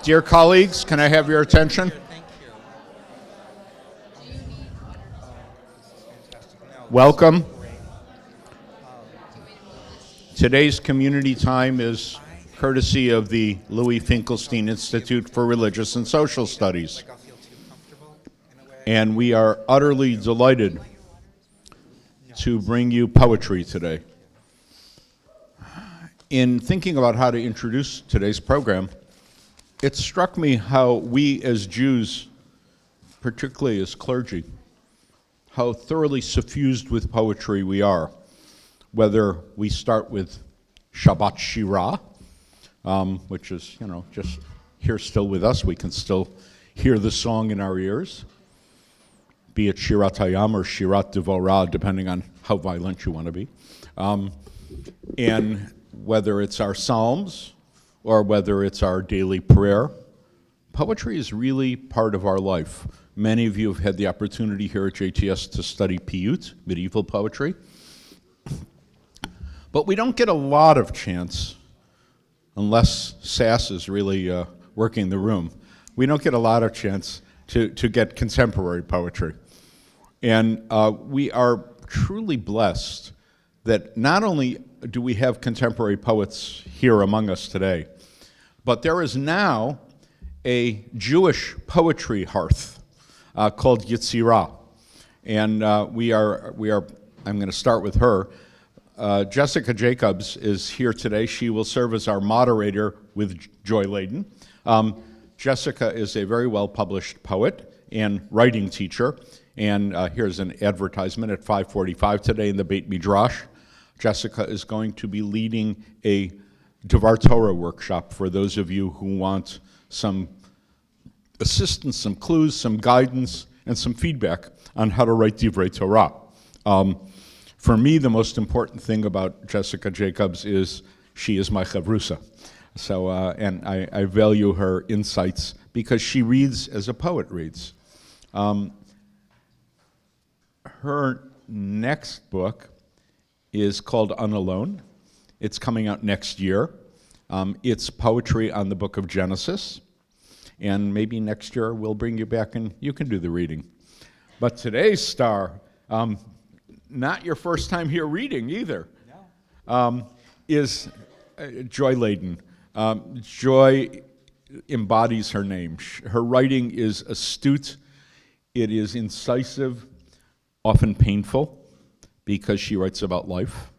Dear colleagues, can I have your attention? Welcome. Today's community time is courtesy of the Louis Finkelstein Institute for Religious and Social Studies. And we are utterly delighted to bring you poetry today. In thinking about how to introduce today's program, it struck me how we as Jews, particularly as clergy, how thoroughly suffused with poetry we are. Whether we start with Shabbat Shirah, which is, just here still with us, we can still hear the song in our ears, be it Shirat Hayam or Shirat Devorah, depending on how violent you want to be. And whether it's our psalms or whether it's our daily prayer, poetry is really part of our life. Many of you have had the opportunity here at JTS to study Piyut, medieval poetry. But we don't get a lot of chance, unless Sass is really working the room, we don't get a lot of chance to get contemporary poetry. And we are truly blessed that not only do we have contemporary poets here among us today, but there is now a Jewish poetry hearth called Yetzirah. And I'm going to start with her. Jessica Jacobs is here today. She will serve as our moderator with Joy Ladin. Jessica is a very well-published poet and writing teacher. And here's an advertisement at 5:45 today in the Beit Midrash. Jessica is going to be leading a Devar Torah workshop for those of you who want some assistance, some clues, some guidance, and some feedback on how to write Divrei Torah. For me, the most important thing about Jessica Jacobs is she is my chavrusa. So, and I value her insights because she reads as a poet reads. Her next book is called Unalone. It's coming out next year. It's poetry on the book of Genesis. And maybe next year we'll bring you back and you can do the reading. But today's star, not your first time here reading either, is Joy Ladin. Joy embodies her name. Her writing is astute. It is incisive, often painful, because she writes about life.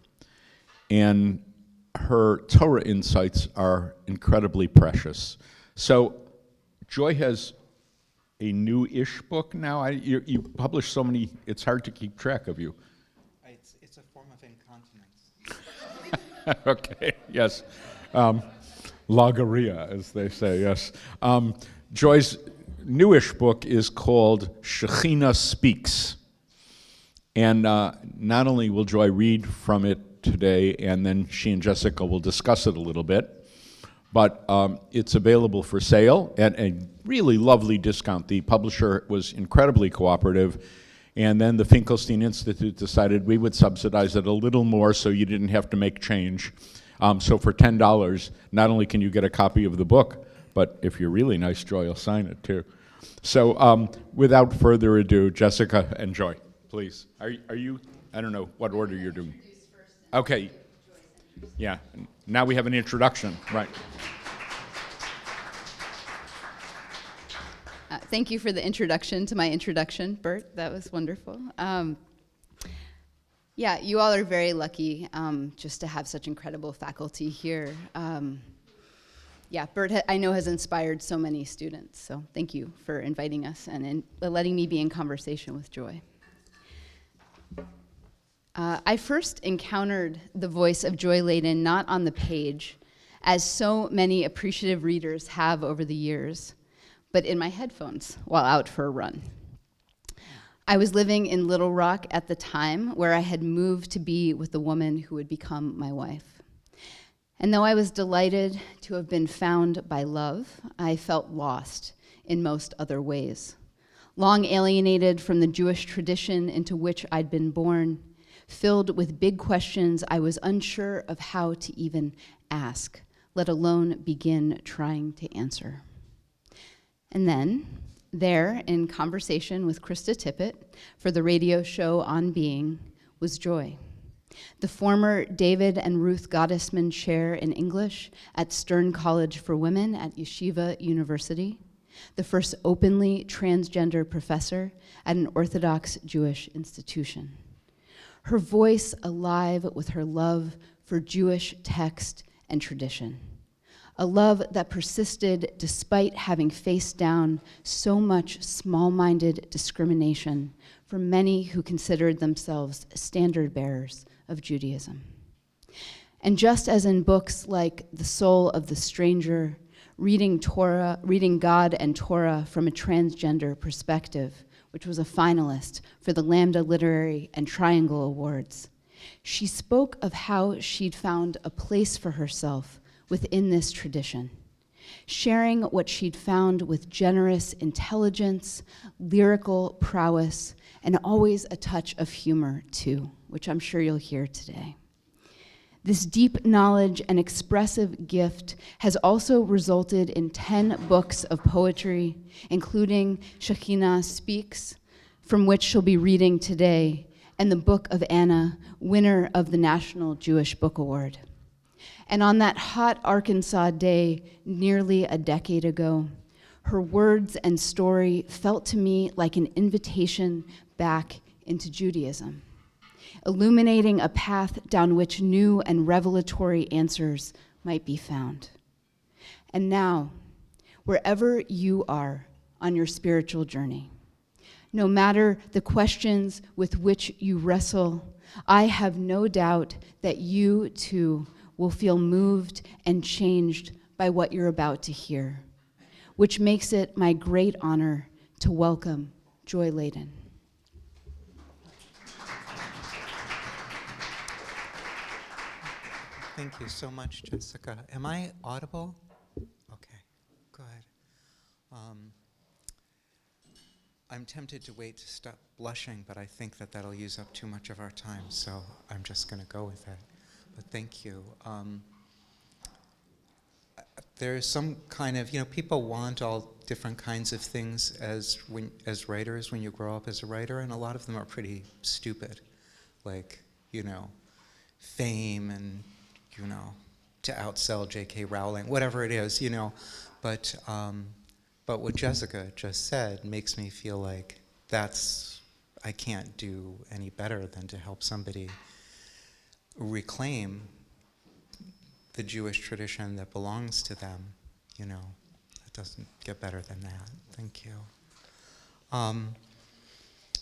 And her Torah insights are incredibly precious. So Joy has a new-ish book now. You publish so many, it's hard to keep track of you. It's a form of incontinence. Okay, yes. Lagaria, as they say, yes. Joy's newish book is called Shekinah Speaks. And not only will Joy read from it today, and then she and Jessica will discuss it a little bit, but it's available for sale at a really lovely discount. The publisher was incredibly cooperative, and then the Finkelstein Institute decided we would subsidize it a little more so you didn't have to make change. So for $10, not only can you get a copy of the book, but if you're really nice, Joy will sign it too. So without further ado, Jessica and Joy, please. Are you, I don't know what order you're doing. Okay. Yeah, now we have an introduction, right. Thank you for the introduction to my introduction, Bert. That was wonderful. Yeah, you all are very lucky just to have such incredible faculty here. Yeah, Bert, I know, has inspired so many students, so thank you for inviting us and letting me be in conversation with Joy. I first encountered the voice of Joy Ladin not on the page, as so many appreciative readers have over the years, but in my headphones while out for a run. I was living in Little Rock at the time, where I had moved to be with the woman who would become my wife. And though I was delighted to have been found by love, I felt lost in most other ways. Long alienated from the Jewish tradition into which I'd been born, filled with big questions I was unsure of how to even ask, let alone begin trying to answer. And then, there, in conversation with Krista Tippett for the radio show On Being, was Joy, the former David and Ruth Gottesman Chair in English at Stern College for Women at Yeshiva University, the first openly transgender professor at an Orthodox Jewish institution. Her voice alive with her love for Jewish text and tradition, a love that persisted despite having faced down so much small-minded discrimination from many who considered themselves standard bearers of Judaism. And just as in books like The Soul of the Stranger, reading God and Torah from a transgender perspective, which was a finalist for the Lambda Literary and Triangle Awards, she spoke of how she'd found a place for herself within this tradition, sharing what she'd found with generous intelligence, lyrical prowess, and always a touch of humor too, which I'm sure you'll hear today. This deep knowledge and expressive gift has also resulted in 10 books of poetry, including Shekinah Speaks, from which she'll be reading today, and the Book of Anna, winner of the National Jewish Book Award. And on that hot Arkansas day nearly a decade ago, her words and story felt to me like an invitation back into Judaism, illuminating a path down which new and revelatory answers might be found. And now, wherever you are on your spiritual journey, no matter the questions with which you wrestle, I have no doubt that you too will feel moved and changed by what you're about to hear, which makes it my great honor to welcome Joy Ladin. Thank you so much, Jessica. Am I audible? Okay, good. I'm tempted to wait to stop blushing, but I think that that'll use up too much of our time, so I'm just going to go with it. But thank you. There's some kind of, people want all different kinds of things as writers when you grow up as a writer, and a lot of them are pretty stupid, like, fame and, to outsell J.K. Rowling, whatever it is, But what Jessica just said makes me feel like I can't do any better than to help somebody reclaim the Jewish tradition that belongs to them. It doesn't get better than that. Thank you.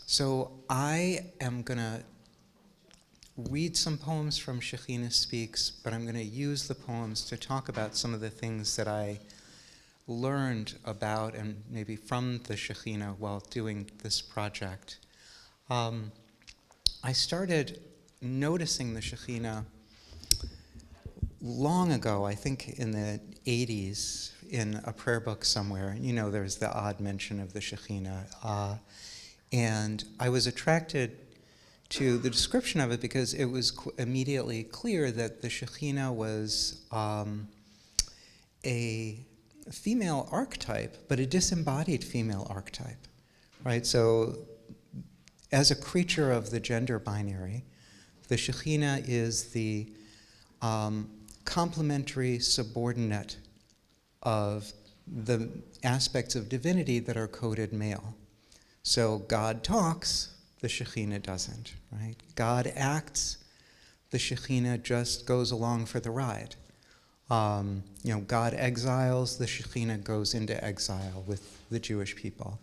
So I am going to read some poems from Shekinah Speaks, but I'm going to use the poems to talk about some of the things that I learned about and maybe from the Shekinah while doing this project. I started noticing the Shekinah long ago, I think in the 80s, in a prayer book somewhere. There's the odd mention of the Shekinah. And I was attracted to the description of it because it was immediately clear that the Shekinah was a female archetype, but a disembodied female archetype, right? So as a creature of the gender binary, the Shekinah is the complementary subordinate of the aspects of divinity that are coded male. So God talks, the Shekinah doesn't, right? God acts, the Shekinah just goes along for the ride. God exiles, the Shekinah goes into exile with the Jewish people.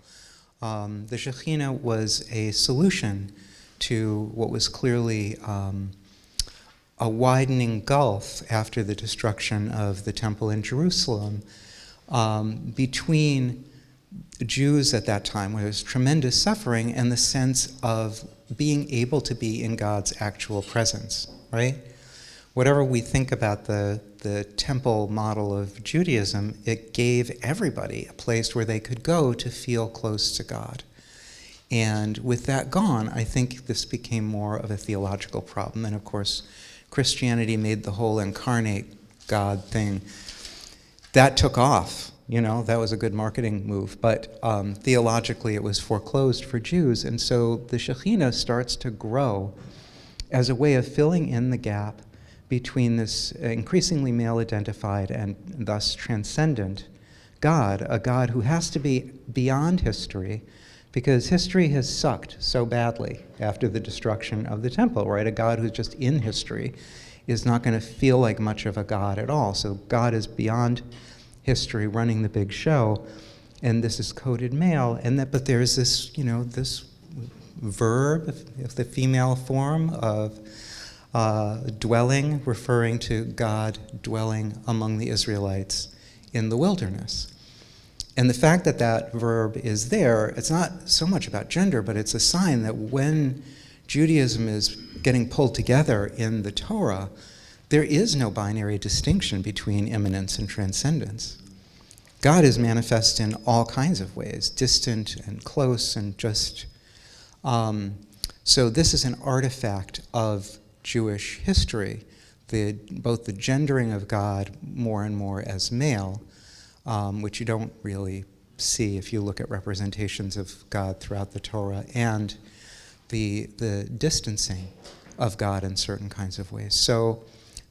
The Shekinah was a solution to what was clearly a widening gulf after the destruction of the temple in Jerusalem between Jews at that time, where there was tremendous suffering, and the sense of being able to be in God's actual presence, right? Whatever we think about the temple model of Judaism, it gave everybody a place where they could go to feel close to God. And with that gone, I think this became more of a theological problem. And of course, Christianity made the whole incarnate God thing. That took off That was a good marketing move. But theologically, it was foreclosed for Jews. And so the Shekinah starts to grow as a way of filling in the gap between this increasingly male-identified and thus transcendent God, a God who has to be beyond history, because history has sucked so badly after the destruction of the temple, right? A God who's just in history is not going to feel like much of a God at all. So God is beyond history, running the big show, and this is coded male. But there's this, this verb, the female form of dwelling, referring to God dwelling among the Israelites in the wilderness. And the fact that that verb is there, it's not so much about gender, but it's a sign that when Judaism is getting pulled together in the Torah, there is no binary distinction between immanence and transcendence. God is manifest in all kinds of ways, distant and close and just. So this is an artifact of Jewish history, both the gendering of God more and more as male, which you don't really see if you look at representations of God throughout the Torah, and the distancing of God in certain kinds of ways. So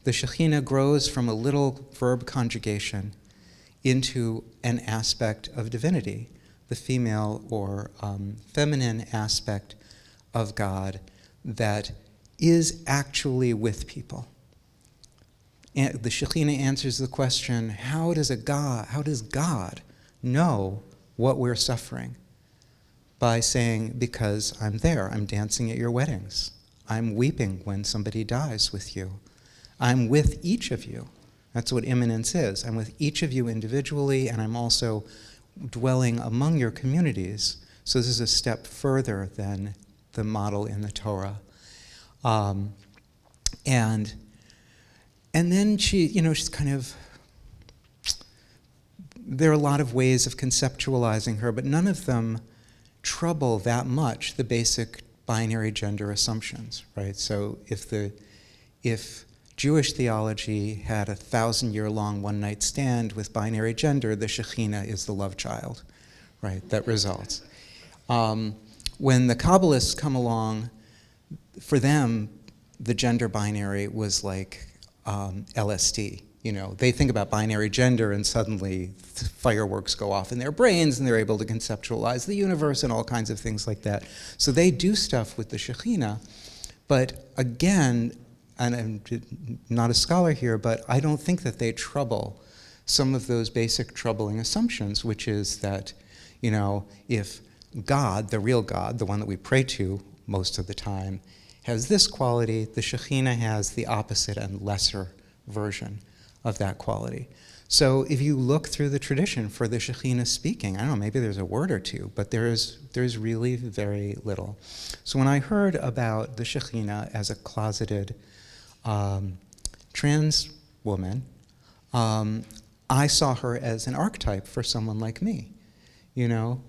the Shekinah grows from a little verb conjugation into an aspect of divinity, the female or feminine aspect of God that is actually with people. And the Shekinah answers the question, how does God know what we're suffering? By saying, because I'm there, I'm dancing at your weddings. I'm weeping when somebody dies with you. I'm with each of you. That's what immanence is. I'm with each of you individually, and I'm also dwelling among your communities. So this is a step further than the model in the Torah. And then she's kind of, there are a lot of ways of conceptualizing her, but none of them trouble that much the basic binary gender assumptions, right? So if Jewish theology had a 1,000-year-long one-night stand with binary gender, the Shekinah is the love child, right, that results. When the Kabbalists come along, for them, the gender binary was like LSD. They think about binary gender and suddenly fireworks go off in their brains and they're able to conceptualize the universe and all kinds of things like that. So they do stuff with the Shekinah, but again, and I'm not a scholar here, but I don't think that they trouble some of those basic troubling assumptions, which is that, if God, the real God, the one that we pray to most of the time, has this quality, the Shekinah has the opposite and lesser version of that quality. So if you look through the tradition for the Shekinah speaking, I don't know, maybe there's a word or two, but there's really very little. So when I heard about the Shekinah as a closeted trans woman, I saw her as an archetype for someone like me.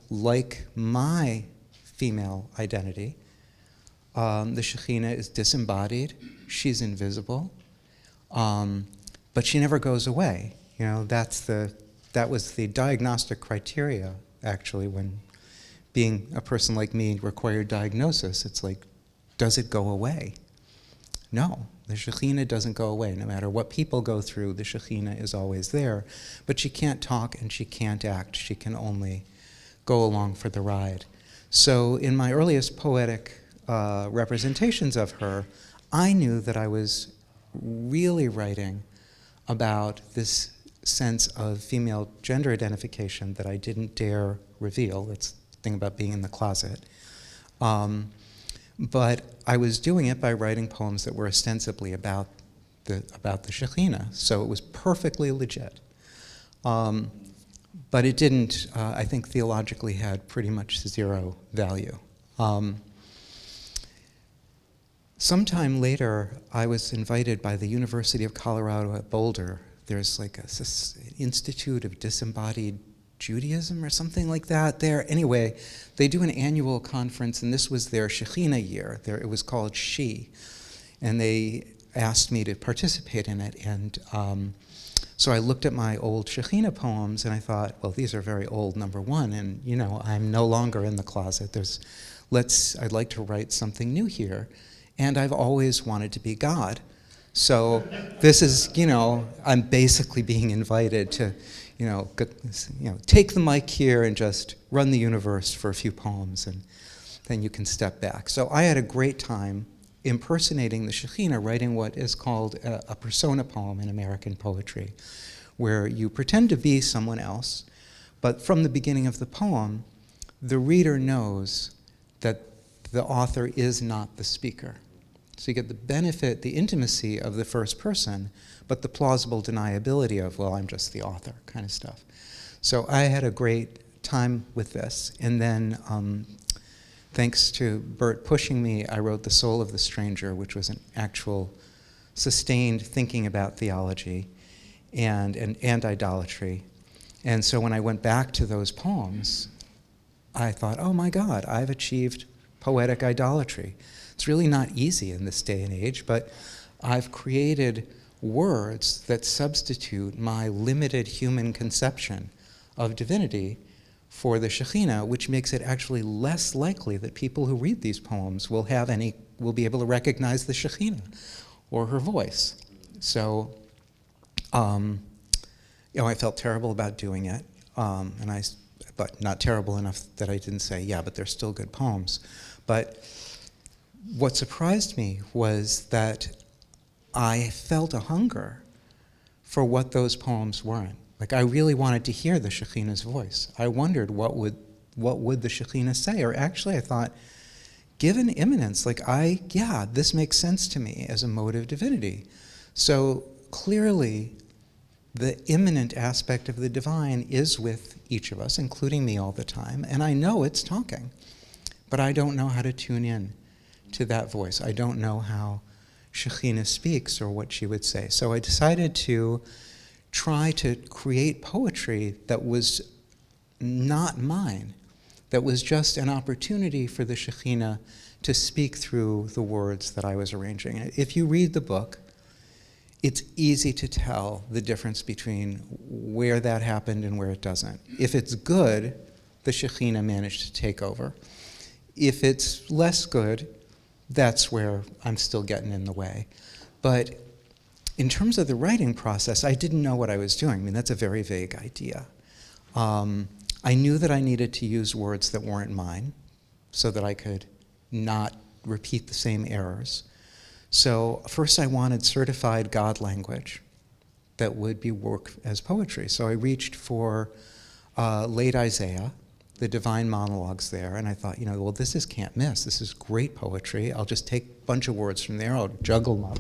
Like my female identity, the Shekinah is disembodied, she's invisible, but she never goes away. That was the diagnostic criteria, actually, when being a person like me required diagnosis. It's like, does it go away? No, the Shekinah doesn't go away. No matter what people go through, the Shekinah is always there. But she can't talk and she can't act. She can only go along for the ride. So in my earliest poetic representations of her, I knew that I was really writing about this sense of female gender identification that I didn't dare reveal. That's the thing about being in the closet. But I was doing it by writing poems that were ostensibly about the Shekinah, so it was perfectly legit. But it didn't, I think theologically had pretty much zero value. Sometime later, I was invited by the University of Colorado at Boulder. There's like an Institute of Disembodied Judaism or something like that there. Anyway, they do an annual conference, and this was their Shekinah year. It was called She, and they asked me to participate in it. And So I looked at my old Shekinah poems and I thought, well, these are very old, number one, and I'm no longer in the closet. I'd like to write something new here. And I've always wanted to be God. So this is, I'm basically being invited to, take the mic here and just run the universe for a few poems, and then you can step back. So I had a great time impersonating the Shekinah, writing what is called a persona poem in American poetry, where you pretend to be someone else, but from the beginning of the poem, the reader knows that the author is not the speaker. So you get the benefit, the intimacy of the first person, but the plausible deniability of, well, I'm just the author kind of stuff. So I had a great time with this. And then thanks to Bert pushing me, I wrote The Soul of the Stranger, which was an actual sustained thinking about theology and idolatry. And so when I went back to those poems, I thought, oh my God, I've achieved poetic idolatry. It's really not easy in this day and age, but I've created words that substitute my limited human conception of divinity for the Shekinah, which makes it actually less likely that people who read these poems will be able to recognize the Shekinah or her voice. So, I felt terrible about doing it, but not terrible enough that I didn't say, yeah, but they're still good poems. But what surprised me was that I felt a hunger for what those poems weren't. Like, I really wanted to hear the Shekinah's voice. I wondered what would the Shekinah say? Or actually I thought, given immanence, this makes sense to me as a mode of divinity. So clearly the immanent aspect of the divine is with each of us, including me all the time, and I know it's talking, but I don't know how to tune in to that voice. I don't know how Shekinah speaks or what she would say. So I decided to try to create poetry that was not mine, that was just an opportunity for the Shekinah to speak through the words that I was arranging. If you read the book, it's easy to tell the difference between where that happened and where it doesn't. If it's good, the Shekinah managed to take over. If it's less good, that's where I'm still getting in the way. But in terms of the writing process, I didn't know what I was doing. I mean, that's a very vague idea. I knew that I needed to use words that weren't mine so that I could not repeat the same errors. So first I wanted certified God language that would be work as poetry. So I reached for late Isaiah, the divine monologues there, and I thought, well, this can't miss. This is great poetry. I'll just take a bunch of words from there. I'll juggle them up.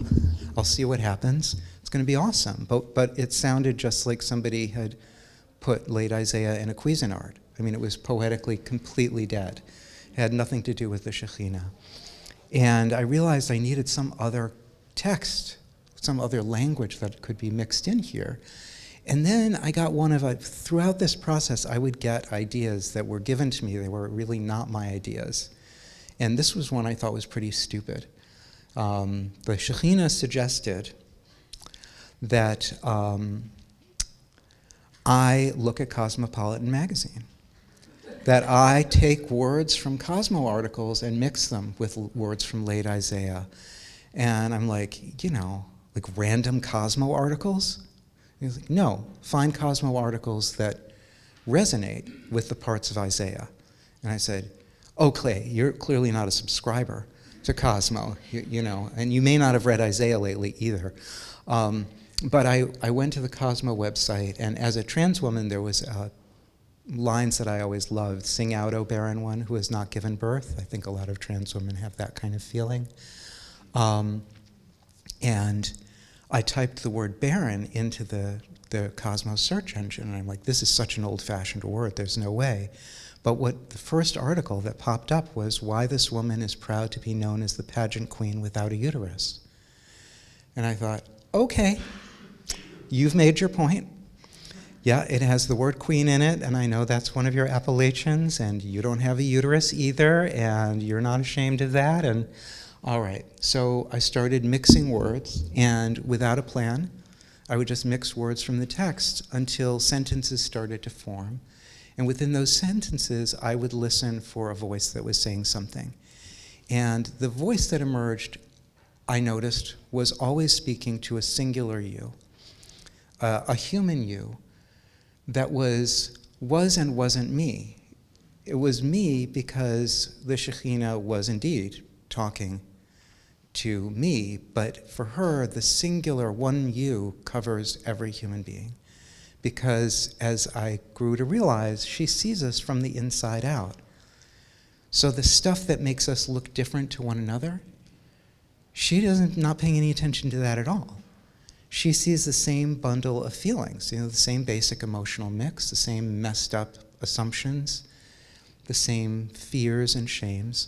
I'll see what happens. It's going to be awesome. But it sounded just like somebody had put late Isaiah in a Cuisinart. I mean, it was poetically completely dead. It had nothing to do with the Shekinah. And I realized I needed some other text, some other language that could be mixed in here. And then I got throughout this process, I would get ideas that were given to me. They were really not my ideas. And this was one I thought was pretty stupid. The Shekinah suggested that I look at Cosmopolitan magazine, that I take words from Cosmo articles and mix them with words from late Isaiah. And I'm like, like random Cosmo articles? He's like, no, find Cosmo articles that resonate with the parts of Isaiah. And I said, oh, Clay, you're clearly not a subscriber to Cosmo, and you may not have read Isaiah lately either. But I went to the Cosmo website, and as a trans woman, there was lines that I always loved. Sing out, O barren one who has not given birth. I think a lot of trans women have that kind of feeling. And I typed the word barren into the Cosmos search engine, and I'm like, this is such an old-fashioned word, there's no way. But what the first article that popped up was why this woman is proud to be known as the pageant queen without a uterus. And I thought, okay, you've made your point. Yeah, it has the word queen in it, and I know that's one of your appellations, and you don't have a uterus either, and you're not ashamed of that, and all right. So I started mixing words, and without a plan, I would just mix words from the text until sentences started to form. And within those sentences, I would listen for a voice that was saying something. And the voice that emerged, I noticed, was always speaking to a singular you, a human you that was and wasn't me. It was me because the Shekinah was indeed talking to me, but for her, the singular one you covers every human being. Because as I grew to realize, she sees us from the inside out. So the stuff that makes us look different to one another, she doesn't, not paying any attention to that at all. She sees the same bundle of feelings, the same basic emotional mix, the same messed up assumptions, the same fears and shames.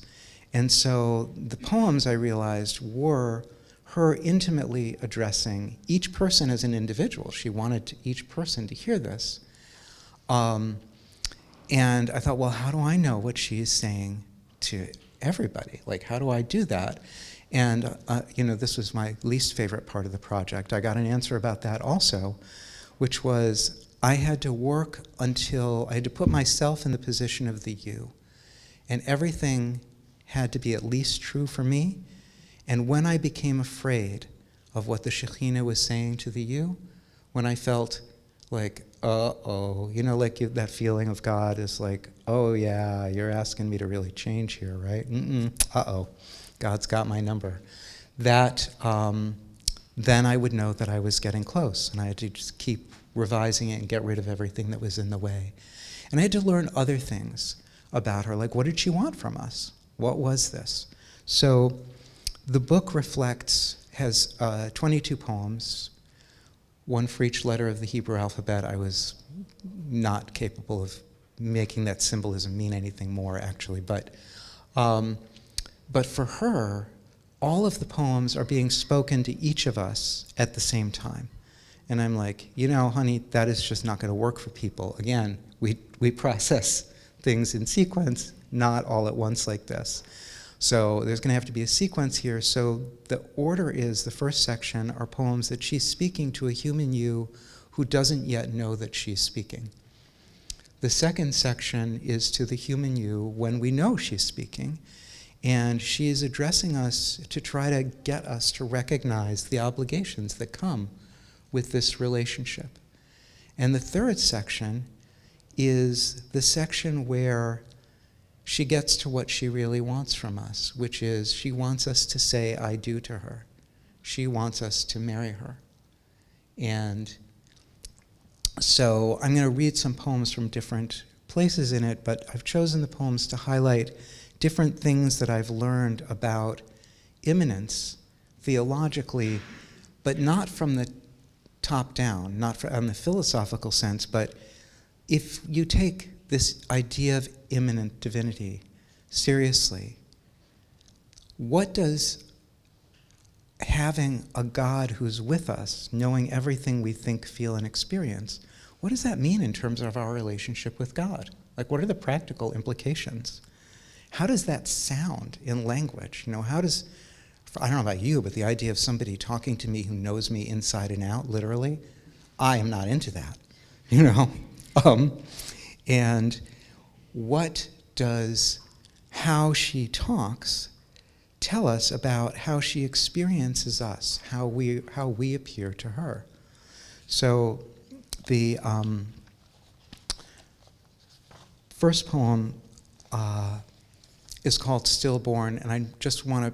And so the poems, I realized, were her intimately addressing each person as an individual. She wanted each person to hear this. And I thought, well, how do I know what she's saying to everybody? Like, how do I do that? And, this was my least favorite part of the project. I got an answer about that also, which was I had to work until I had to put myself in the position of the you. And everything had to be at least true for me. And when I became afraid of what the Shekinah was saying to the you, when I felt like, uh-oh, that feeling of God is like, oh yeah, you're asking me to really change here, right? Uh-oh, God's got my number. That, then I would know that I was getting close, and I had to just keep revising it and get rid of everything that was in the way. And I had to learn other things about her, like what did she want from us? What was this? So the book has 22 poems, one for each letter of the Hebrew alphabet. I was not capable of making that symbolism mean anything more, actually. But for her, all of the poems are being spoken to each of us at the same time. And I'm like, honey, that is just not going to work for people. Again, we process things in sequence, not all at once like this. So there's going to have to be a sequence here. So the order is, the first section are poems that she's speaking to a human you who doesn't yet know that she's speaking. The second section is to the human you when we know she's speaking, and she is addressing us to try to get us to recognize the obligations that come with this relationship. And the third section is the section where she gets to what she really wants from us, which is she wants us to say I do to her. She wants us to marry her. And so I'm going to read some poems from different places in it, but I've chosen the poems to highlight different things that I've learned about immanence theologically, but not from the top down, not on the philosophical sense, but if you take this idea of immanent divinity seriously, what does having a God who's with us, knowing everything we think, feel, and experience, what does that mean in terms of our relationship with God? Like, what are the practical implications? How does that sound in language? How does, I don't know about you, but the idea of somebody talking to me who knows me inside and out, literally, I am not into that, And what does how she talks tell us about how she experiences us, how we appear to her? So the first poem is called Stillborn, and I just want to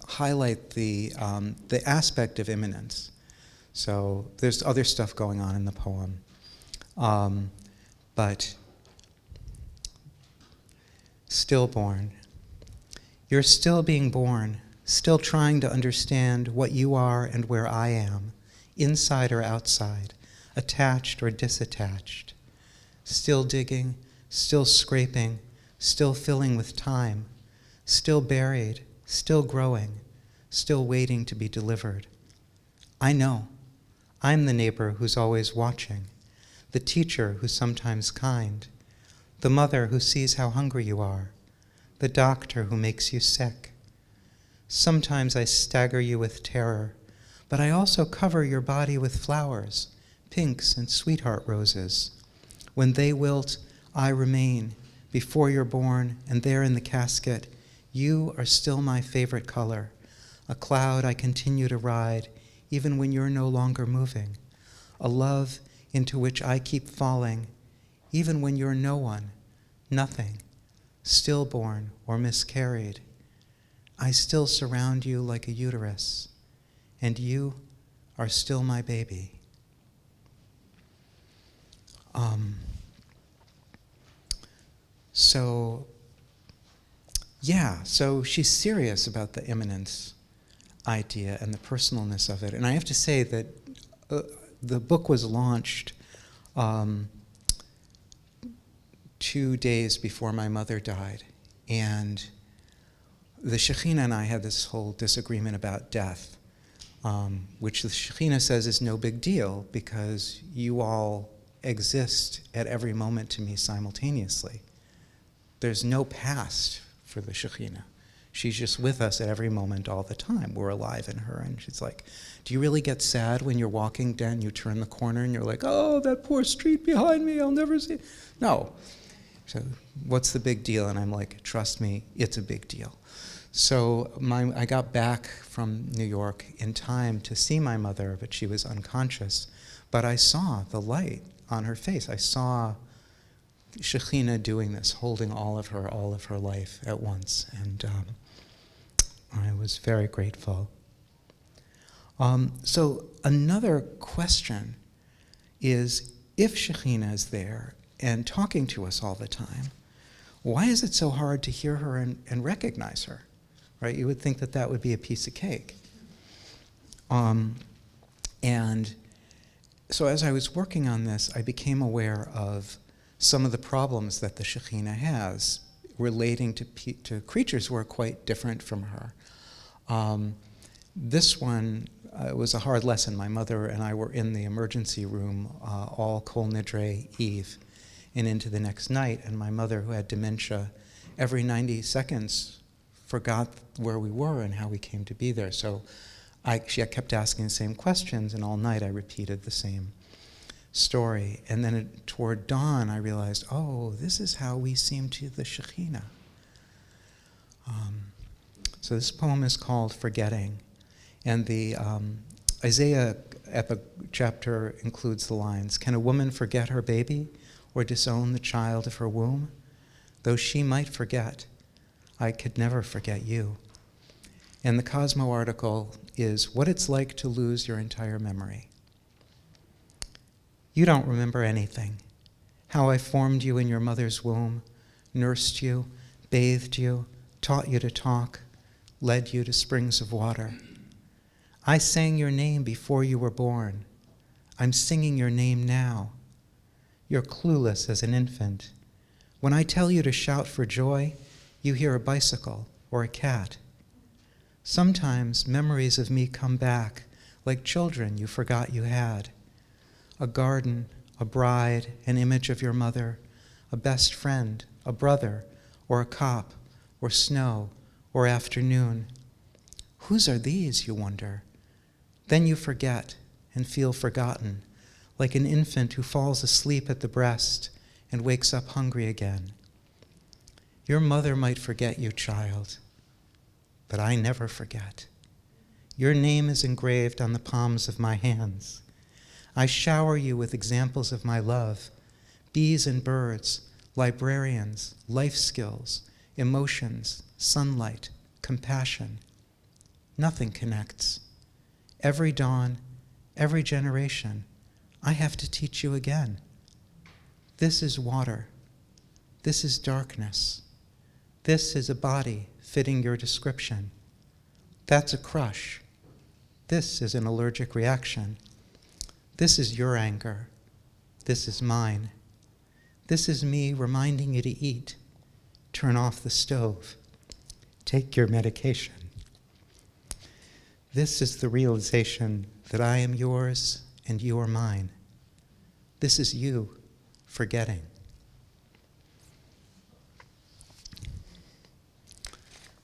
highlight the aspect of immanence. So there's other stuff going on in the poem, but stillborn. You're still being born, still trying to understand what you are and where I am, inside or outside, attached or disattached, still digging, still scraping, still filling with time, still buried, still growing, still waiting to be delivered. I know. I'm the neighbor who's always watching, the teacher who's sometimes kind, the mother who sees how hungry you are, the doctor who makes you sick. Sometimes I stagger you with terror, But I also cover your body with flowers, pinks and sweetheart roses. When they wilt, I remain. Before you're born, and there in the casket, you are still my favorite color, a cloud I continue to ride, even when you're no longer moving, a love into which I keep falling, even when you're no one, nothing, stillborn or miscarried. I still surround you like a uterus, and you are still my baby. So she's serious about the immanence idea and the personalness of it. And I have to say that the book was launched 2 days before my mother died. And the Shekinah and I had this whole disagreement about death, which the Shekinah says is no big deal because you all exist at every moment to me simultaneously. There's no past for the Shekinah. She's just with us at every moment all the time. We're alive in her. And she's like, do you really get sad when you're walking down, you turn the corner and you're like, oh, that poor street behind me, I'll never see it. No. So what's the big deal? And I'm like, trust me, it's a big deal. So I got back from New York in time to see my mother, but she was unconscious. But I saw the light on her face. I saw Shekinah doing this, holding all of her life at once. And I was very grateful. So another question is, if Shekinah is there and talking to us all the time, why is it so hard to hear her and recognize her? Right? You would think that that would be a piece of cake. And so as I was working on this, I became aware of some of the problems that the Shekinah has relating to creatures who are quite different from her. This one was a hard lesson. My mother and I were in the emergency room all Kol Nidre Eve and into the next night, and my mother, who had dementia, every 90 seconds forgot where we were and how we came to be there. So she kept asking the same questions, and all night I repeated the same story. And then toward dawn, I realized, oh, this is how we seem to the Shekinah. So this poem is called Forgetting. And the Isaiah epic chapter includes the lines, can a woman forget her baby or disown the child of her womb? Though she might forget, I could never forget you. And the Cosmo article is what it's like to lose your entire memory. You don't remember anything. How I formed you in your mother's womb, nursed you, bathed you, taught you to talk, led you to springs of water. I sang your name before you were born. I'm singing your name now. You're clueless as an infant. When I tell you to shout for joy, you hear a bicycle or a cat. Sometimes memories of me come back, like children you forgot you had. A garden, a bride, an image of your mother, a best friend, a brother, or a cop, or snow, or afternoon. Whose are these, you wonder? Then you forget and feel forgotten, like an infant who falls asleep at the breast and wakes up hungry again. Your mother might forget you, child, but I never forget. Your name is engraved on the palms of my hands. I shower you with examples of my love, bees and birds, librarians, life skills, emotions, sunlight, compassion. Nothing connects. Every dawn, every generation, I have to teach you again. This is water. This is darkness. This is a body fitting your description. That's a crush. This is an allergic reaction. This is your anger. This is mine. This is me reminding you to eat. Turn off the stove. Take your medication. This is the realization that I am yours and you are mine. This is you forgetting.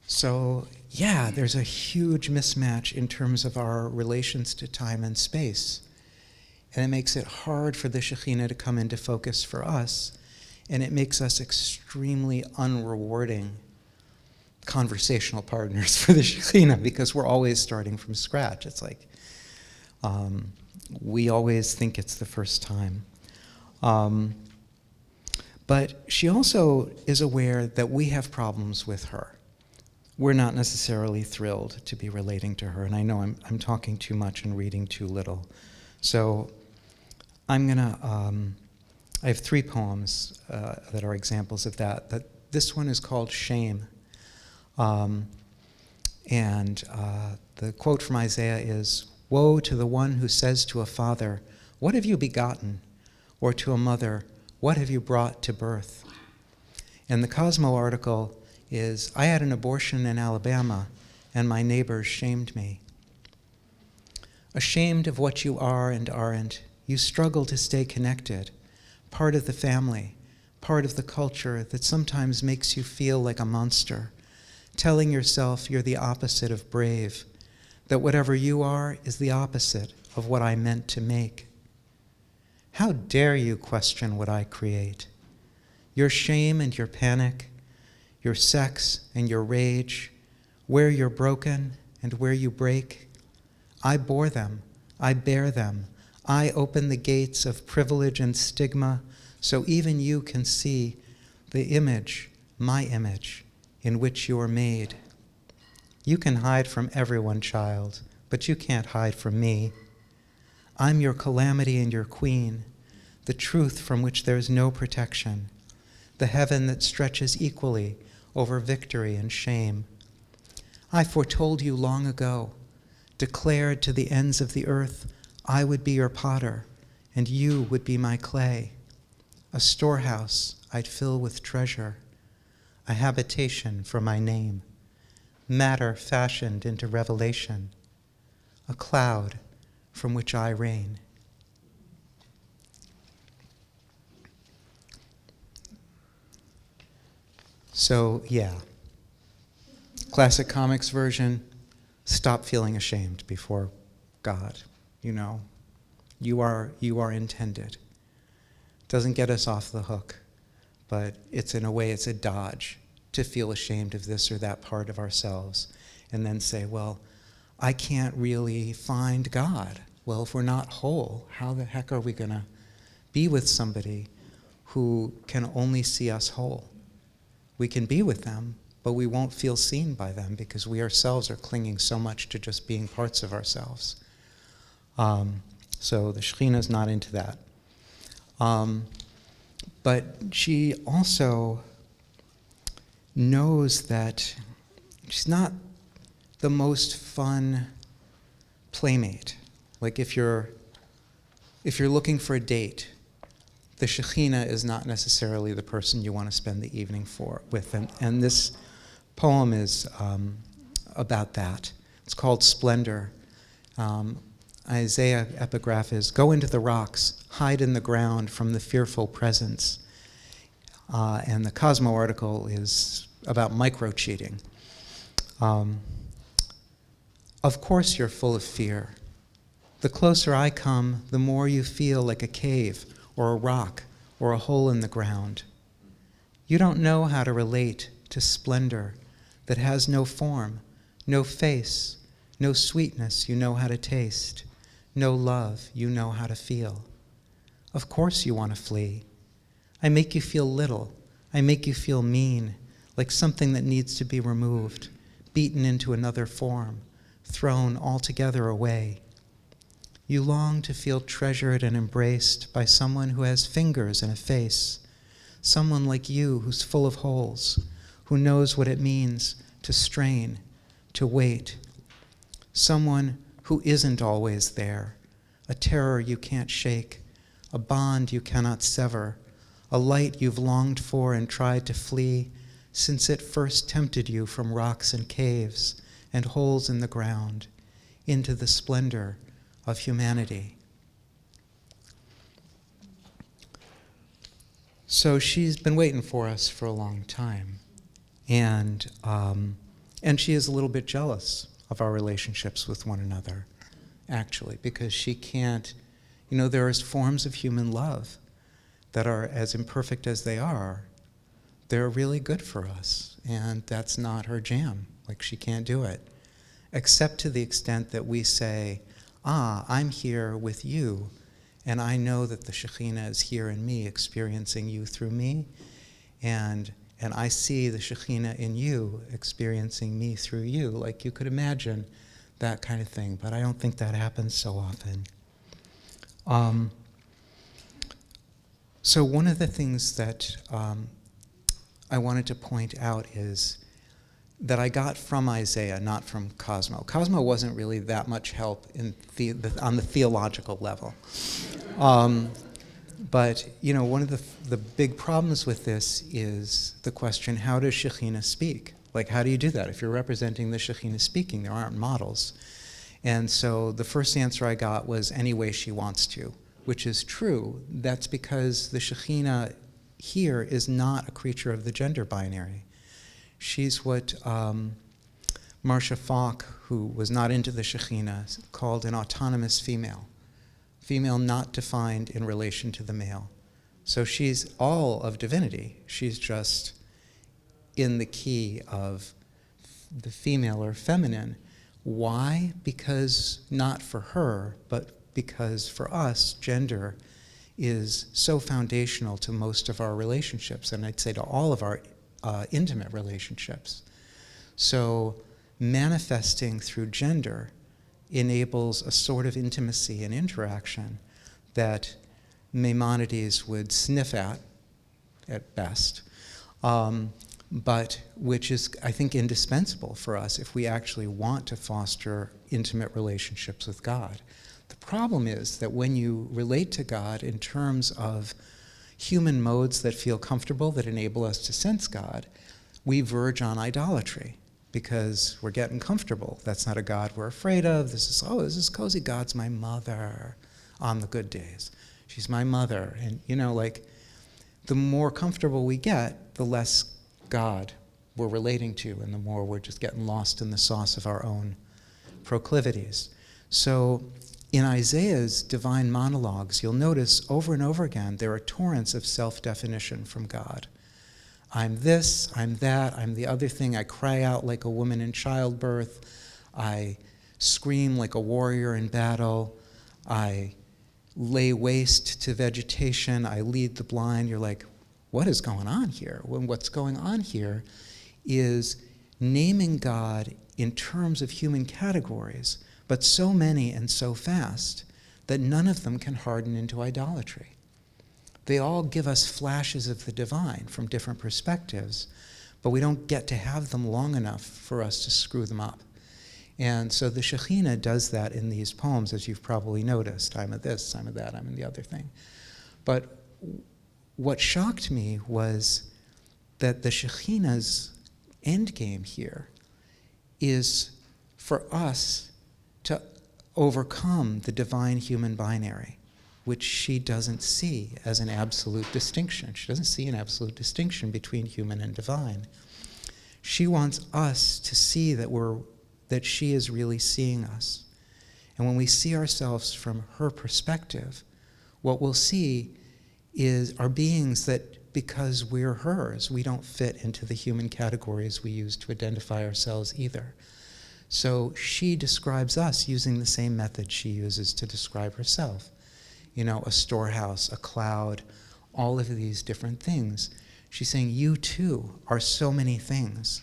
So yeah, there's a huge mismatch in terms of our relations to time and space. And it makes it hard for the Shekinah to come into focus for us, and it makes us extremely unrewarding conversational partners for the Shekinah because we're always starting from scratch. It's like we always think it's the first time. But she also is aware that we have problems with her. We're not necessarily thrilled to be relating to her, and I know I'm talking too much and reading too little. So I'm gonna, I have 3 poems that are examples of that. This one is called Shame. And the quote from Isaiah is, "Woe to the one who says to a father, 'What have you begotten?' Or to a mother, 'What have you brought to birth?'" And the Cosmo article is, "I had an abortion in Alabama, and my neighbors shamed me." Ashamed of what you are and aren't, you struggle to stay connected, part of the family, part of the culture that sometimes makes you feel like a monster, telling yourself you're the opposite of brave, that whatever you are is the opposite of what I meant to make. How dare you question what I create? Your shame and your panic, your sex and your rage, where you're broken and where you break, I bore them, I bear them, I open the gates of privilege and stigma so even you can see the image, my image, in which you are made. You can hide from everyone, child, but you can't hide from me. I'm your calamity and your queen, the truth from which there is no protection, the heaven that stretches equally over victory and shame. I foretold you long ago, declared to the ends of the earth, I would be your potter, and you would be my clay. A storehouse I'd fill with treasure, a habitation for my name, matter fashioned into revelation, a cloud from which I reign. So, yeah, classic comics version, stop feeling ashamed before God. You know, you are intended. Doesn't get us off the hook, but it's in a way, it's a dodge to feel ashamed of this or that part of ourselves and then say, well, I can't really find God. Well, if we're not whole, how the heck are we going to be with somebody who can only see us whole? We can be with them, but we won't feel seen by them because we ourselves are clinging so much to just being parts of ourselves. So the Shekinah is not into that. But she also knows that she's not the most fun playmate. Like if you're looking for a date, the Shekinah is not necessarily the person you want to spend the evening with. And this poem is about that. It's called Splendor. Isaiah epigraph is, go into the rocks, hide in the ground from the fearful presence. And the Cosmo article is about micro-cheating. Of course you're full of fear. The closer I come, the more you feel like a cave or a rock or a hole in the ground. You don't know how to relate to splendor that has no form, no face, no sweetness you know how to taste, no love you know how to feel. Of course you want to flee. I make you feel little. I make you feel mean, like something that needs to be removed, beaten into another form, thrown altogether away. You long to feel treasured and embraced by someone who has fingers and a face, someone like you who's full of holes, who knows what it means to strain, to wait, someone who isn't always there, a terror you can't shake, a bond you cannot sever, a light you've longed for and tried to flee since it first tempted you from rocks and caves and holes in the ground into the splendor of humanity. So she's been waiting for us for a long time. And And she is a little bit jealous of our relationships with one another, actually, because she can't, there are forms of human love that are as imperfect as they are. They're really good for us, and that's not her jam. Like, she can't do it, except to the extent that we say, I'm here with you, and I know that the Shekhinah is here in me, experiencing you through me, and I see the Shekhinah in you, experiencing me through you. Like, you could imagine that kind of thing, but I don't think that happens so often. So one of the things that I wanted to point out is that I got from Isaiah, not from Cosmo. Cosmo wasn't really that much help on the theological level. But, one of the big problems with this is the question, how does Shekhinah speak? Like, how do you do that? If you're representing the Shekhinah speaking, there aren't models. And so the first answer I got was any way she wants to, which is true. That's because the Shekhinah here is not a creature of the gender binary. She's what Marcia Falk, who was not into the Shekhinah, called an autonomous female. Female not defined in relation to the male. So she's all of divinity. She's just in the key of the female or feminine. Why? Because not for her, but because for us, gender is so foundational to most of our relationships, and I'd say to all of our intimate relationships. So manifesting through gender enables a sort of intimacy and interaction that Maimonides would sniff at best, but which is, I think, indispensable for us if we actually want to foster intimate relationships with God. The problem is that when you relate to God in terms of human modes that feel comfortable, that enable us to sense God, we verge on idolatry because we're getting comfortable. That's not a God we're afraid of. This is cozy. God's my mother on the good days. She's my mother. And, the more comfortable we get, the less God we're relating to, and the more we're just getting lost in the sauce of our own proclivities. So in Isaiah's divine monologues, you'll notice over and over again there are torrents of self-definition from God. I'm this, I'm that, I'm the other thing. I cry out like a woman in childbirth. I scream like a warrior in battle. I lay waste to vegetation. I lead the blind. You're like, what is going on here? Well, what's going on here is naming God in terms of human categories, but so many and so fast that none of them can harden into idolatry. They all give us flashes of the divine from different perspectives, but we don't get to have them long enough for us to screw them up. And so the Shekhinah does that in these poems, as you've probably noticed. I'm a this, I'm a that, I'm in the other thing. But what shocked me was that the Shekhinah's endgame here is for us to overcome the divine human binary, which she doesn't see as an absolute distinction. She doesn't see an absolute distinction between human and divine. She wants us to see that she is really seeing us. And when we see ourselves from her perspective, what we'll see are beings that, because we're hers, we don't fit into the human categories we use to identify ourselves either. So she describes us using the same method she uses to describe herself. A storehouse, a cloud, all of these different things. She's saying, you too are so many things.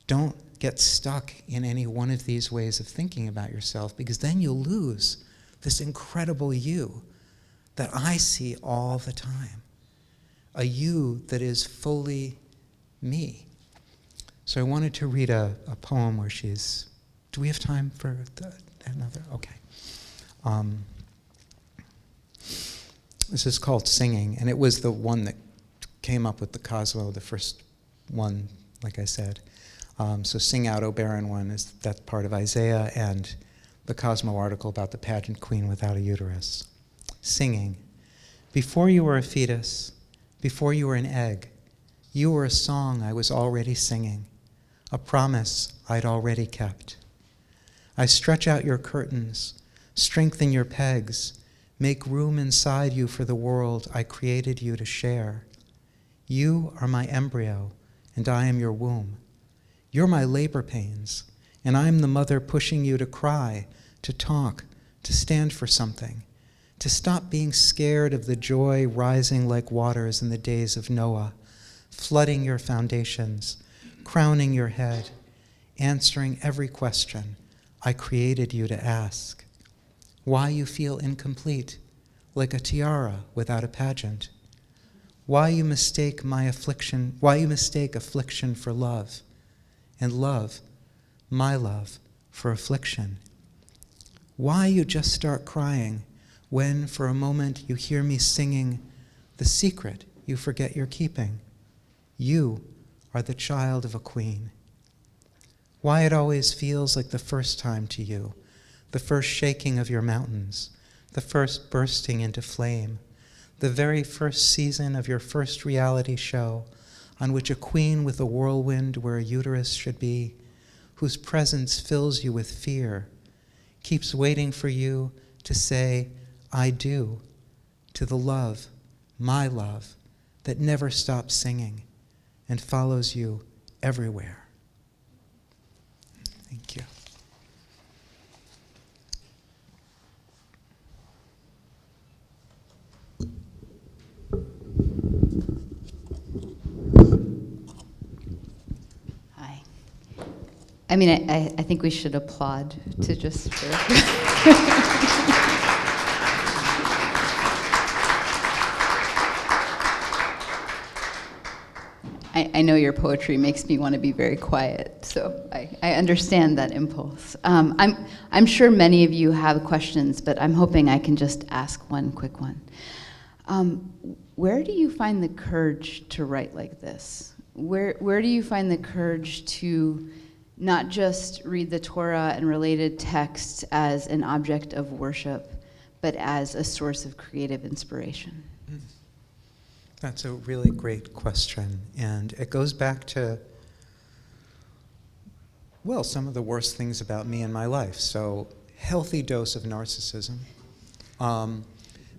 Don't get stuck in any one of these ways of thinking about yourself, because then you'll lose this incredible you that I see all the time. A you that is fully me. So I wanted to read a poem where she's... Do we have time for another? Okay. This is called Singing, and it was the one that came up with the Cosmo, the first one, like I said. So Sing Out, O Barren One, that's part of Isaiah, and the Cosmo article about the pageant queen without a uterus. Singing. Before you were a fetus, before you were an egg, you were a song I was already singing, a promise I'd already kept. I stretch out your curtains, strengthen your pegs, make room inside you for the world I created you to share. You are my embryo, and I am your womb. You're my labor pains, and I'm the mother pushing you to cry, to talk, to stand for something, to stop being scared of the joy rising like waters in the days of Noah, flooding your foundations, crowning your head, answering every question I created you to ask. Why you feel incomplete, like a tiara without a pageant. Why you mistake affliction for love, and love, my love, for affliction. Why you just start crying when for a moment you hear me singing the secret you forget you're keeping. You are the child of a queen. Why it always feels like the first time to you, the first shaking of your mountains, the first bursting into flame, the very first season of your first reality show on which a queen with a whirlwind where a uterus should be, whose presence fills you with fear, keeps waiting for you to say, I do, to the love, my love, that never stops singing and follows you everywhere. Thank you. Hi. I mean, I think we should applaud to just for I know your poetry makes me want to be very quiet, so I understand that impulse. I'm sure many of you have questions, but I'm hoping I can just ask one quick one. Where do you find the courage to write like this? Where do you find the courage to not just read the Torah and related texts as an object of worship, but as a source of creative inspiration? That's a really great question, and it goes back to, well, some of the worst things about me in my life. So, healthy dose of narcissism,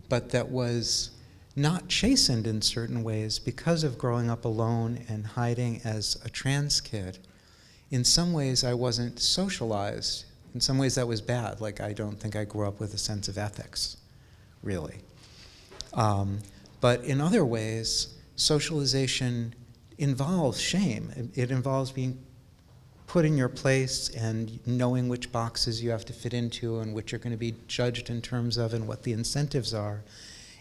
but that was not chastened in certain ways because of growing up alone and hiding as a trans kid. In some ways, I wasn't socialized. In some ways, that was bad. Like, I don't think I grew up with a sense of ethics, really. But in other ways, socialization involves shame. It involves being put in your place and knowing which boxes you have to fit into and which you're going to be judged in terms of and what the incentives are.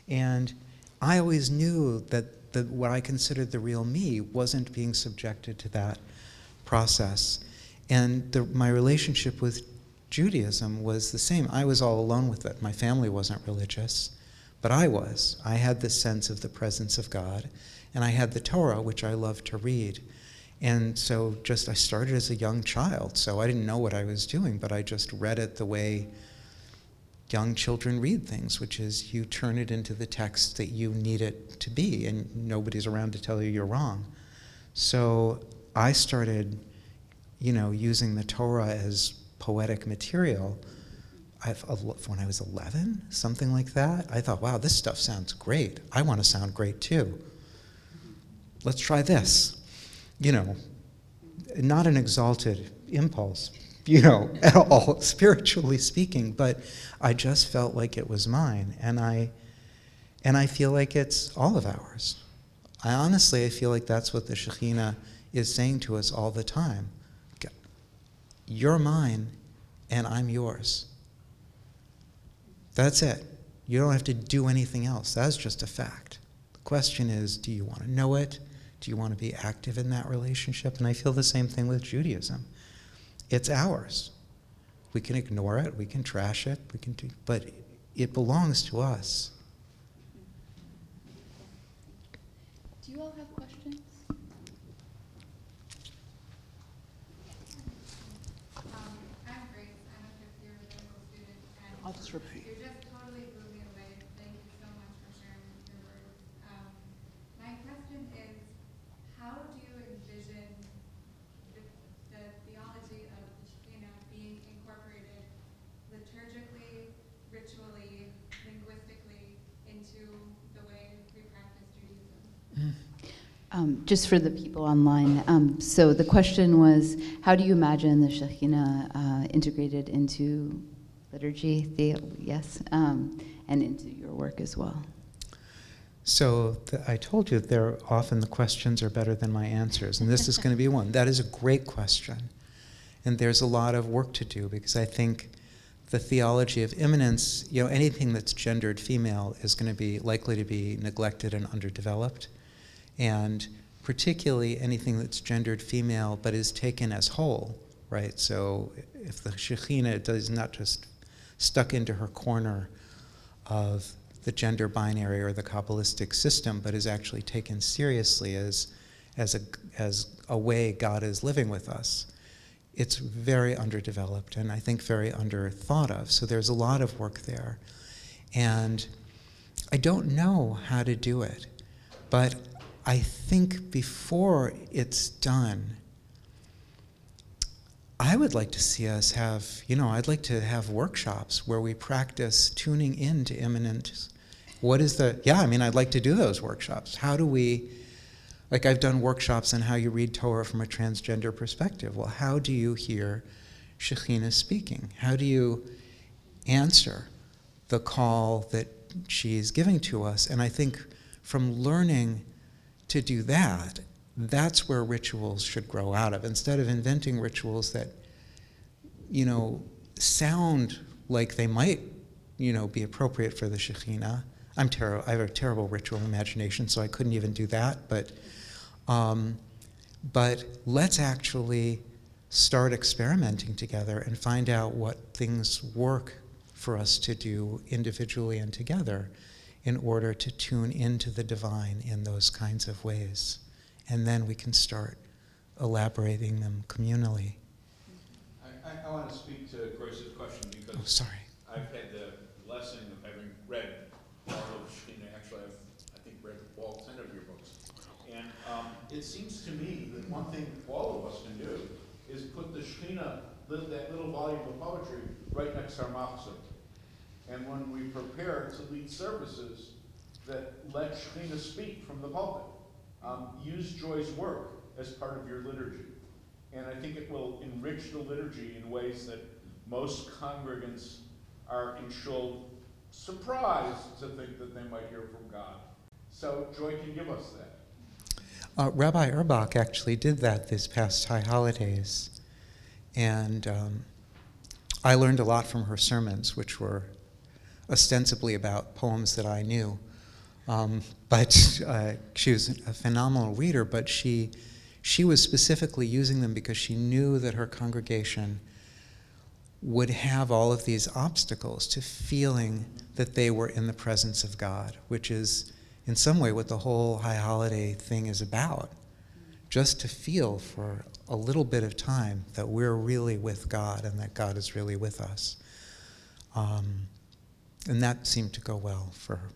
And I always knew that what I considered the real me wasn't being subjected to that process. And my relationship with Judaism was the same. I was all alone with it. My family wasn't religious. But I was. I had this sense of the presence of God, and I had the Torah, which I loved to read. And so I started as a young child, so I didn't know what I was doing, but I just read it the way young children read things, which is you turn it into the text that you need it to be, and nobody's around to tell you you're wrong. So I started, using the Torah as poetic material when I was 11, something like that. I thought, wow, this stuff sounds great. I want to sound great too. Let's try this. Not an exalted impulse, at all, spiritually speaking, but I just felt like it was mine, and I feel like it's all of ours. I feel like that's what the Shekinah is saying to us all the time. You're mine, and I'm yours. That's it. You don't have to do anything else. That's just a fact. The question is, do you want to know it? Do you want to be active in that relationship? And I feel the same thing with Judaism. It's ours. We can ignore it. We can trash it. But it belongs to us. Do you all have questions? I'm Grace. I'm a fifth-year medical student, and I'll just repeat. you just totally blew me away. Thank you so much for sharing your words. My question is, how do you envision the Just for the people online. So the question was, how do you imagine the Shekinah integrated into liturgy? Yes, and into your work as well. So I told you often the questions are better than my answers, and this is going to be one. That is a great question. And there's a lot of work to do, because I think the theology of immanence, anything that's gendered female is going to be likely to be neglected and underdeveloped. And particularly anything that's gendered female but is taken as whole, right? So if the Shekinah is not just stuck into her corner of the gender binary or the Kabbalistic system, but is actually taken seriously as a way God is living with us, it's very underdeveloped and I think very under-thought of. So there's a lot of work there. And I don't know how to do it, but I think before it's done, I would like to see us have, I'd like to have workshops where we practice tuning in to immanence. I'd like to do those workshops. How do we, I've done workshops on how you read Torah from a transgender perspective. Well, how do you hear Shekinah speaking? How do you answer the call that she's giving to us? And I think from learning to do that, that's where rituals should grow out of. Instead of inventing rituals that, sound like they might, be appropriate for the Shekinah. I have a terrible ritual imagination, so I couldn't even do that. But let's actually start experimenting together and find out what things work for us to do individually and together in order to tune into the divine in those kinds of ways. And then we can start elaborating them communally. I want to speak to Grace's question because I've had the blessing of having read all of Shekinah. Actually, I think read all 10 of your books. And it seems to me that one thing all of us can do is put the Shekinah, that little volume of poetry, right next to our machzor. And when we prepare to lead services, that let Shekinah speak from the pulpit. Use Joy's work as part of your liturgy. And I think it will enrich the liturgy in ways that most congregants are, in shul, surprised to think that they might hear from God. So Joy can give us that. Rabbi Erbach actually did that this past High Holidays. And I learned a lot from her sermons, which were ostensibly about poems that I knew. But she was a phenomenal reader, but she was specifically using them because she knew that her congregation would have all of these obstacles to feeling that they were in the presence of God, which is in some way what the whole High Holiday thing is about. Just to feel for a little bit of time that we're really with God and that God is really with us. And that seemed to go well for her.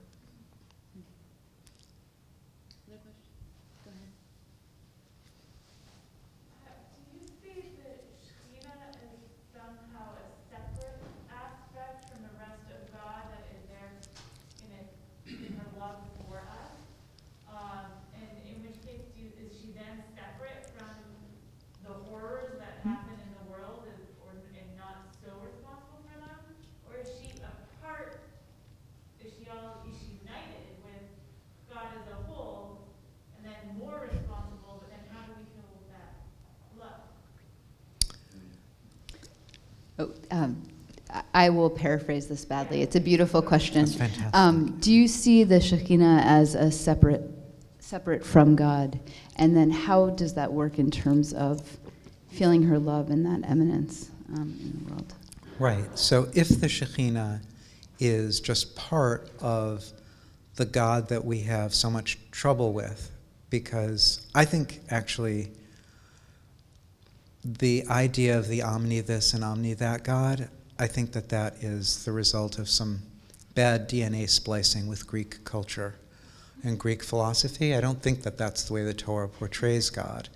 I will paraphrase this badly. It's a beautiful question. That's fantastic. Do you see the Shekinah as a separate from God? And then how does that work in terms of feeling her love and that eminence in the world? Right. So if the Shekinah is just part of the God that we have so much trouble with, because I think actually the idea of the omni this and omni that God, I think that is the result of some bad DNA splicing with Greek culture and Greek philosophy. I don't think that that's the way the Torah portrays God.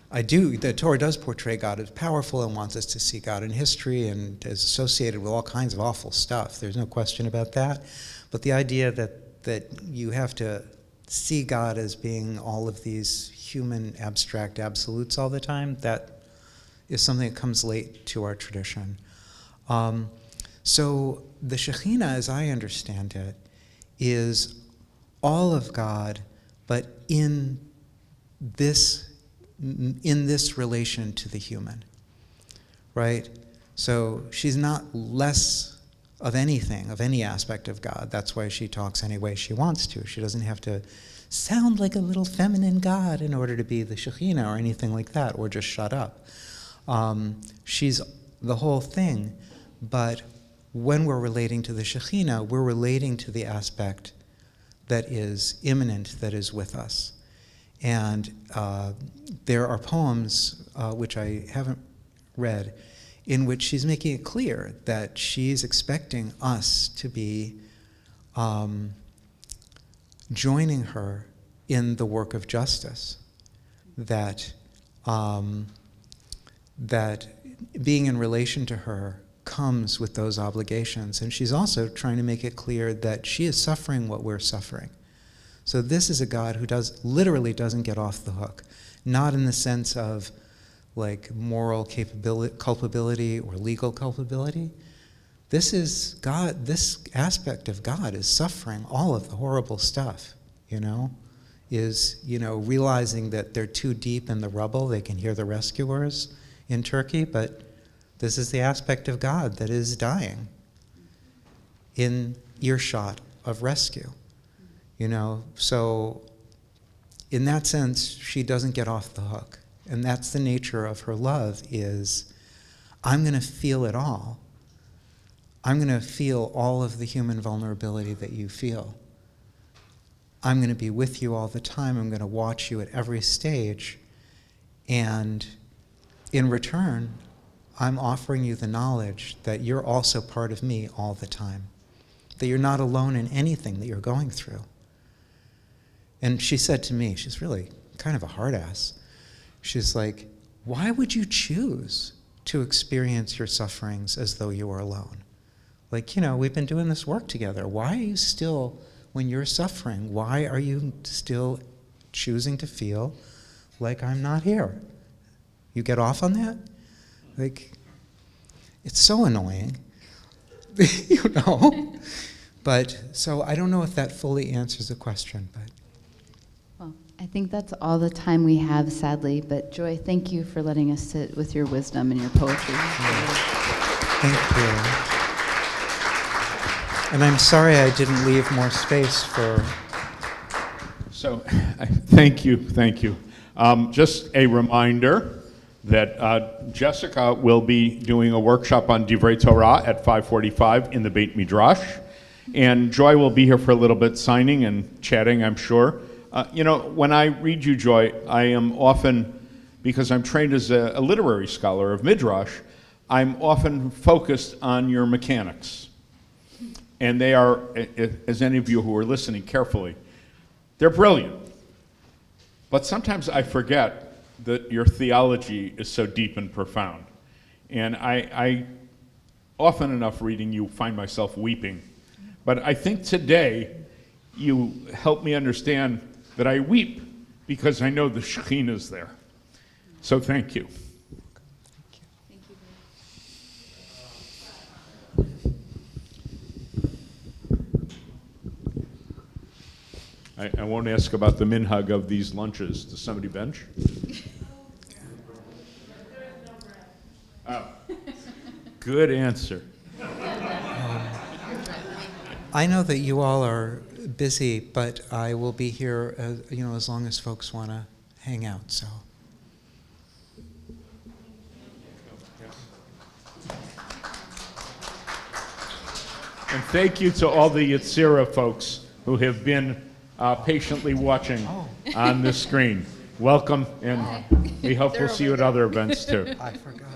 The Torah does portray God as powerful and wants us to see God in history and is associated with all kinds of awful stuff. There's no question about that. But the idea that you have to see God as being all of these human abstract absolutes all the time. That is something that comes late to our tradition. So the Shekinah, as I understand it, is all of God, but in this relation to the human, right? So she's not less of anything, of any aspect of God. That's why she talks any way she wants to. She doesn't have to sound like a little feminine God in order to be the Shekinah or anything like that, or just shut up. She's the whole thing, but when we're relating to the Shekinah, we're relating to the aspect that is immanent, that is with us. And there are poems, which I haven't read, in which she's making it clear that she's expecting us to be joining her in the work of justice, that being in relation to her comes with those obligations. And she's also trying to make it clear that she is suffering what we're suffering. So this is a God who literally doesn't get off the hook, not in the sense of like moral culpability or legal culpability. This is God, this aspect of God is suffering all of the horrible stuff, is, realizing that they're too deep in the rubble. They can hear the rescuers in Turkey, but this is the aspect of God that is dying in earshot of rescue, So in that sense, she doesn't get off the hook. And that's the nature of her love is, I'm going to feel it all. I'm going to feel all of the human vulnerability that you feel. I'm going to be with you all the time. I'm going to watch you at every stage. And in return, I'm offering you the knowledge that you're also part of me all the time, that you're not alone in anything that you're going through. And she said to me, she's really kind of a hard ass. She's like, why would you choose to experience your sufferings as though you were alone? Like, we've been doing this work together. Why are you still, when you're suffering, why are you still choosing to feel like I'm not here? You get off on that? Like, it's so annoying, But, so I don't know if that fully answers the question, but. Well, I think that's all the time we have, sadly. But Joy, thank you for letting us sit with your wisdom and your poetry. Thank you. And I'm sorry I didn't leave more space for. So, thank you. Just a reminder that Jessica will be doing a workshop on Divrei Torah at 5:45 in the Beit Midrash. And Joy will be here for a little bit signing and chatting, I'm sure. When I read you, Joy, I am often, because I'm trained as a literary scholar of Midrash, I'm often focused on your mechanics. And they are, as any of you who are listening carefully, they're brilliant. But sometimes I forget that your theology is so deep and profound. And I often enough reading you find myself weeping. But I think today you help me understand that I weep because I know the Shekinah is there. So thank you. I won't ask about the minhag of these lunches. Does somebody bench? Oh, good answer. I know that you all are busy, but I will be here, as long as folks want to hang out. So. And thank you to all the Yetzirah folks who have been patiently watching on this screen. Welcome, and we hope we'll see you at other events too. I forgot.